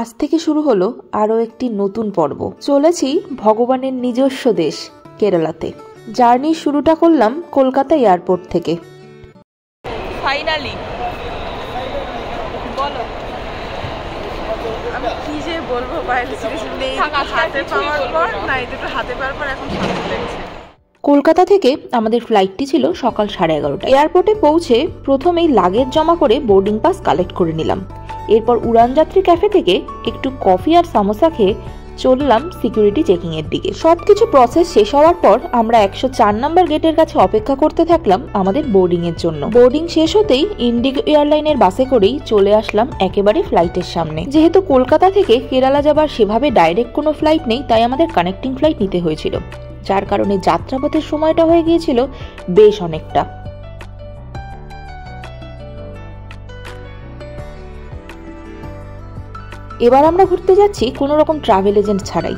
আজ থেকে শুরু হলো আরো একটি নতুন পর্ব। চলেছি ভগবানের নিজস্ব দেশ কেরালাতে। জার্নির শুরুটা করলাম কলকাতা এয়ারপোর্ট থেকে। ফাইনালি বলো, আমি কি যে বলবো, হাতে পাওয়ার পর না এই দুটো হাতে পাওয়ার পর এখন শান্তি লাগছে। কলকাতা থেকে আমাদের ফ্লাইটটি ছিল সকাল 11:30। এয়ারপোর্টে পৌঁছে প্রথমেই লাগেজ জমা করে বোর্ডিং পাস কালেক্ট করে নিলাম। এরপর উড়ানযাত্রী ক্যাফে থেকে একটু কফি আর সামোসা খেয়ে চললাম সিকিউরিটি চেকিং এর দিকে। সবকিছু প্রসেস শেষ হওয়ার পর আমরা 104 নম্বর গেটের কাছে অপেক্ষা করতে থাকলাম আমাদের বোর্ডিং এর জন্য। বোর্ডিং শেষ হতেই ইন্ডিগো এয়ারলাইনের বাসে করেই চলে আসলাম একেবারে ফ্লাইটের সামনে। যেহেতু কলকাতা থেকে কেরালা যাবার সেভাবে ডাইরেক্ট কোনো ফ্লাইট নেই, তাই আমাদের কানেক্টিং ফ্লাইট নিতে হয়েছিল, যার কারণে যাত্রাপথের সময়টা হয়ে গিয়েছিল বেশ অনেকটা। এবার আমরা ঘুরতে যাচ্ছি কোনো রকম ট্রাভেল এজেন্ট ছাড়াই,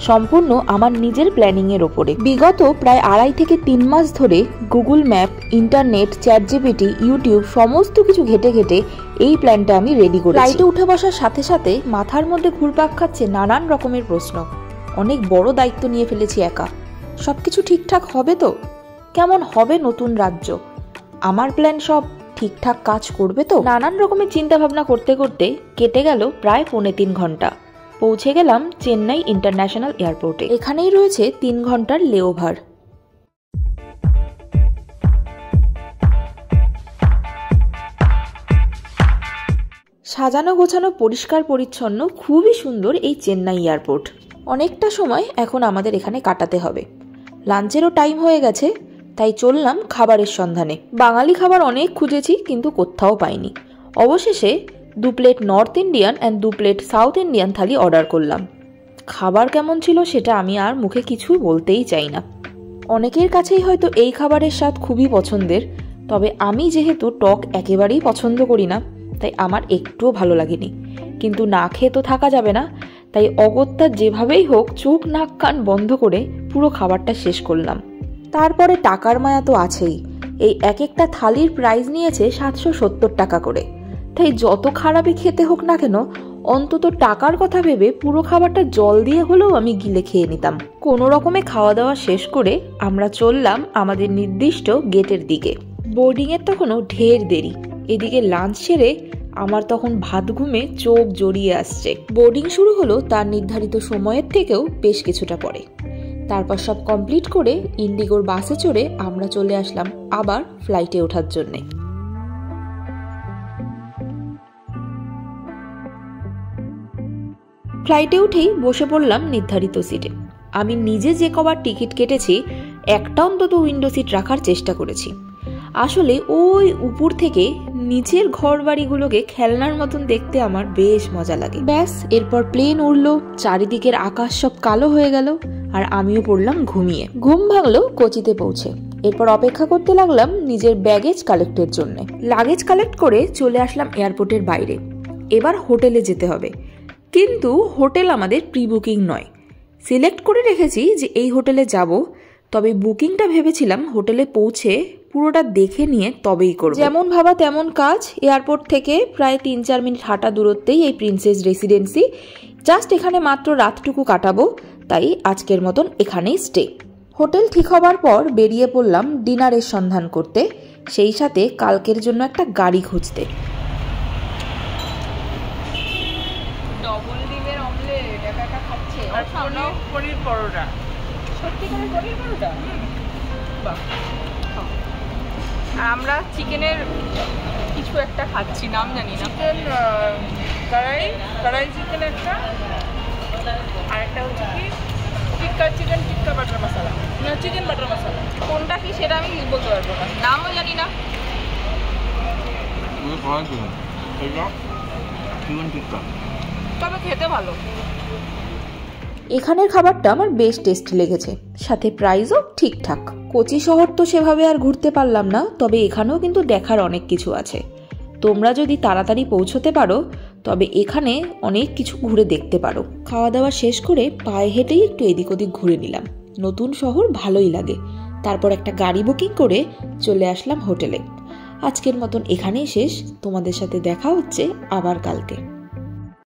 সম্পূর্ণ আমার নিজের প্ল্যানিং এর ওপরে। বিগত প্রায় 2.5 থেকে 3 মাস ধরে Google map, internet, chat GPT, YouTube সমস্ত কিছু ঘেটে ঘেটে এই প্ল্যানটা আমি রেডি করেছি। ফ্লাইটে উঠে বসার সাথে সাথে মাথার মধ্যে ঘুরপাক খাচ্ছে নানান রকমের প্রশ্ন। অনেক বড় দায়িত্ব নিয়ে ফেলেছি একা। সবকিছু ঠিকঠাক হবে তো? কেমন হবে নতুন রাজ্য? আমার প্ল্যান সব ঠিকঠাক কাজ করবে তো? নানান রকমের চিন্তা ভাবনা করতে করতে কেটে গেল প্রায় 3.25 ঘন্টা। পৌঁছে গেলাম চেন্নাই ইন্টারন্যাশনাল এয়ারপোর্টে। এখানেই রয়েছে 3 ঘন্টার লেওভার। সাজানো গোছানো, পরিষ্কার পরিচ্ছন্ন, খুবই সুন্দর এই চেন্নাই এয়ারপোর্ট। অনেকটা সময় এখন আমাদের এখানে কাটাতে হবে। লাঞ্চেরও টাইম হয়ে গেছে, তাই চললাম খাবারের সন্ধানে। বাঙালি খাবার অনেক খুঁজেছি কিন্তু কোথাও পাইনি। অবশেষে 2 plate north Indian and 2 plate south Indian thali order করলাম। খাবার কেমন ছিল সেটা আমি আর মুখে কিছু বলতেই চাই না। অনেকের কাছেই হয়তো এই খাবারের স্বাদ খুবই পছন্দের, তবে আমি যেহেতু টক একেবারেই পছন্দ করি না, তাই আমার একটুও ভালো লাগেনি। কিন্তু না খেয়ে তো থাকা যাবে না, তাই অগত্যা যেভাবেই হোক চোখ নাক কান বন্ধ করে পুরো খাবারটা শেষ করলাম। তারপরে টাকার মায়া তো আছেই। এই এক একটা থালির প্রাইস নিয়েছে 770 টাকা করে। তাই যত খারাপই খেতে হোক না কেন, অন্তত টাকার কথা ভেবে পুরো খাবারটা জল দিয়ে হলেও আমি গিলে খেয়ে নিতাম। কোনো রকমে খাওয়া দাওয়া শেষ করে আমরা চললাম আমাদের নির্দিষ্ট গেটের দিকে। বোর্ডিংয়ের তখনও ঢের দেরি। এদিকে লাঞ্চ সেরে আমার তখন ভাত ঘুমে চোখ জড়িয়ে আসছে। বোর্ডিং শুরু হলো তার নির্ধারিত সময়ের থেকেও বেশ কিছুটা পরে। তারপর সব কমপ্লিট করে ইন্ডিগোর বাসে চড়ে আমরা চলে আসলাম আবার ফ্লাইটে ওঠার জন্যে। ফ্লাইটে উঠেই বসে পড়লাম নির্ধারিত সিটে। আমি নিজে যে কবার টিকিট কেটেছি একটা অন্তত উইন্ডো সিট রাখার চেষ্টা করেছি। আসলে ওই উপর থেকে নিচের ঘর বাড়িগুলোকে খেলনার মতন দেখতে আমার বেশ মজা লাগে। ব্যাস, এরপর প্লেন উড়লো, চারিদিকের আকাশ সব কালো হয়ে গেল, আর আমিও পড়লাম ঘুমিয়ে। ঘুম ভাঙলো কোচিতে পৌঁছে। এরপর অপেক্ষা করতে লাগলাম নিজের ব্যাগেজ কালেক্টের জন্য। লাগেজ কালেক্ট করে চলে আসলাম এয়ারপোর্টের বাইরে। এবার হোটেলে যেতে হবে, কিন্তু হোটেল আমাদের প্রি বুকিং নয়। সিলেক্ট করে রেখেছি যে এই হোটেলে যাব, তবে বুকিংটা ভেবেছিলাম হোটেলে পৌঁছে পুরোটা দেখে নিয়ে তবেই করব। যেমন ভাবা তেমন কাজ। এয়ারপোর্ট থেকে প্রায় 3-4 মিনিট হাঁটা দূরত্বেই এই প্রিন্সেস রেসিডেন্সি। জাস্ট এখানে মাত্র রাতটুকু কাটাবো, তাই আজকের মতন এখানেই স্টে। হোটেল ঠিক হবার পর বেরিয়ে পড়লাম ডিনারের সন্ধান করতে, সেই সাথে কালকের জন্য একটা গাড়ি খুঁজতে। ডবল ডিমের অমলেট একা খাচ্ছে আর পনির পরোটা। সত্যি করে পনির পরোটা? বাহ। আর আমরা চিকেনের কিছু একটা খাচ্ছি, নাম জানি না। চিকেন কড়াই চিকেন একটা, আর একটা হচ্ছে কি টিক্কা চিকেন, টিক্কা বাটার মশলা, না চিকেন বাটার মশলা। কোনটা কি সেটা আমি বলতে পারবো না, নামও জানি না। তবে খেতে ভালো। এখানের খাবারটা আমার বেশ টেস্টি লেগেছে, সাথে প্রাইসও ঠিকঠাক। কোচি শহর তো সেভাবে আর ঘুরতে পারলাম না, তবে এখানেও কিন্তু দেখার অনেক কিছু আছে। তোমরা যদি তাড়াতাড়ি পৌঁছতে পারো তবে এখানে অনেক কিছু ঘুরে দেখতে পারো। খাওয়া দাওয়া শেষ করে পায়ে হেঁটেই একটু এদিক ওদিক ঘুরে নিলাম। নতুন শহর ভালোই লাগে। তারপর একটা গাড়ি বুকিং করে চলে আসলাম হোটেলে। আজকের মতন এখানেই শেষ। তোমাদের সাথে দেখা হচ্ছে আবার কালকে।